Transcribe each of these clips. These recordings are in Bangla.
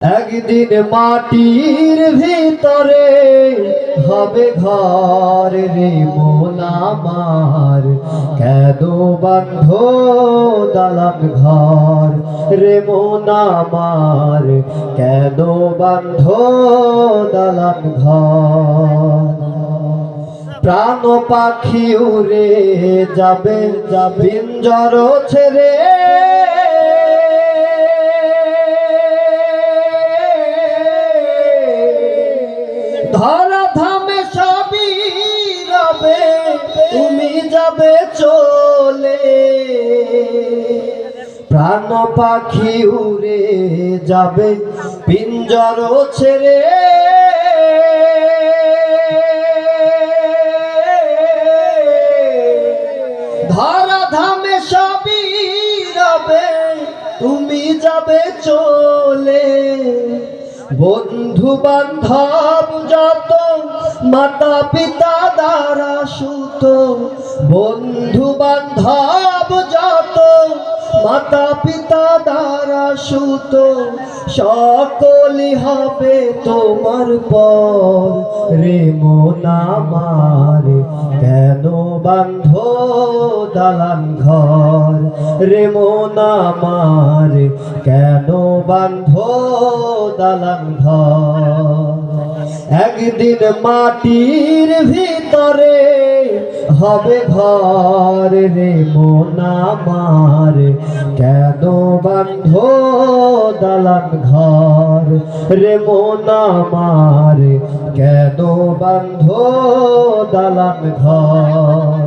একদিন মাটির ভিতরে হবে ঘর রে মন আমার, কেন বাঁধ দালান ঘর রে মন আমার, কেন বাঁধ দালান ঘর। প্রাণ পাখি উড়ে যাবে পিঞ্জর ছেড়ে, ধরা ধামে সবই রবে, তুমি যাবে চলে। প্রাণ পাখি উড়ে যাবে পিঞ্জর ছেড়ে, ধরা ধামে সবই রবে, তুমি যাবে চলে। বন্ধু বান্ধব যত মাতা পিতা দ্বারা সুত, বন্ধু বান্ধব যত মাতা পিতা দ্বারা সুত, সকলই হবে তোমার পর রে মন আমার, কেন বাঁধ দালান ঘর রে মন আমার, কেন বাঁধ দালান ঘর। একদিন মাটির ভিতরে হবে ঘর রে মন আমার, কেন বাঁধ দালান ঘর রে মন আমার, কেন বাঁধ দালান ঘর।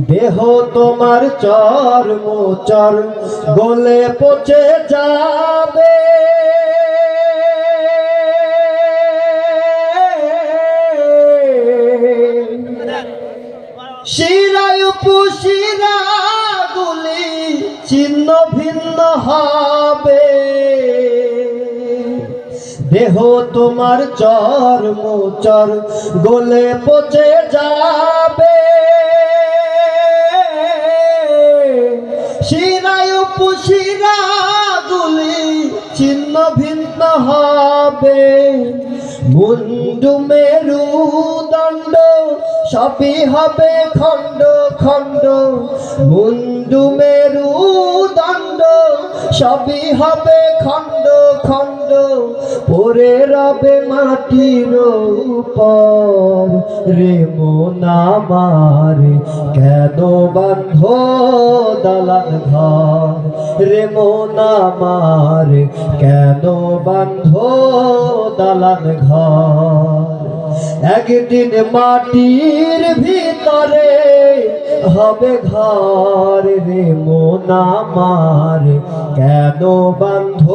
দেহ তোমার চর্ম চর গলে পচে যাবে, শিরায় উপশিরা গুলি ছিন্ন ভিন্ন হবে। দেহ তোমার চর্ম চর গলে পচে যাবে, শিরায় উপশিরা গুলি ছিন্ন ভিন্ন হবে। মুন্ডু মেরু দণ্ড সবই হবে খণ্ড খণ্ড, মুন্ডু মেরু দণ্ড সবই হবে খণ্ড খণ্ড, পড়ে রবে মাটির উপর রে মন আমার, কেন বাঁধ দালান ঘর রে মন আমার, কেন বাঁধ দালান ঘর। একদিন মাটির ভিতরে হবে ঘর রে মন আমার, কেন বাঁধ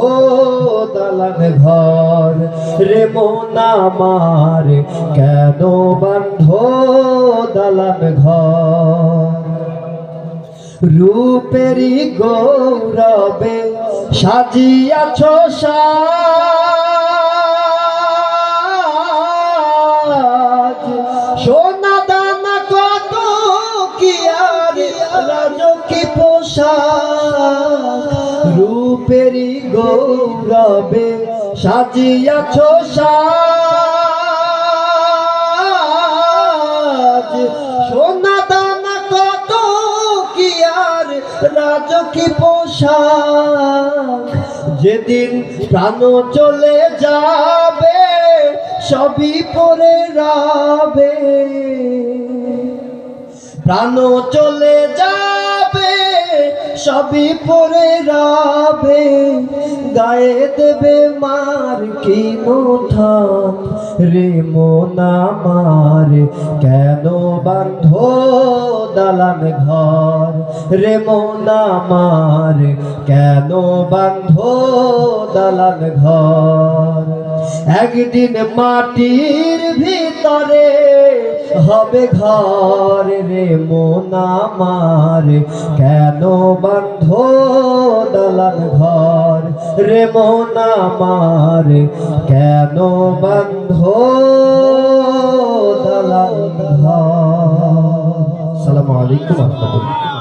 দালান ঘর রে মন আমার, কেন বাঁধ দালান ঘর। রূপেরই গৌরবে সাজিয়াছ সাজ, সোনা দানা কত কি আর রাজকী পোশাক। রূপেরই গৌরবে সাজিয়াছ সাজ, সোনা দানা কত কি আর রাজকী পোশাক। যেদিন প্রাণ চলে যাবে সবই পরে রবে, প্রাণ চলে যাবে সবই পরে রবে, গায়ে দেবে মার কিন থাম রে মন আমার, কেন বাঁধ দালান ঘর রে মন আমার, কেন বাঁধ দালান ঘর। একদিন মাটির ভিতরে হবে ঘর রে মন আমার, কেন বাঁধ দালান ঘর রে মন আমার, কেন বাঁধ দালান ঘর। আসসালামু আলাইকুম ওয়া রাহমাতুল্লাহ।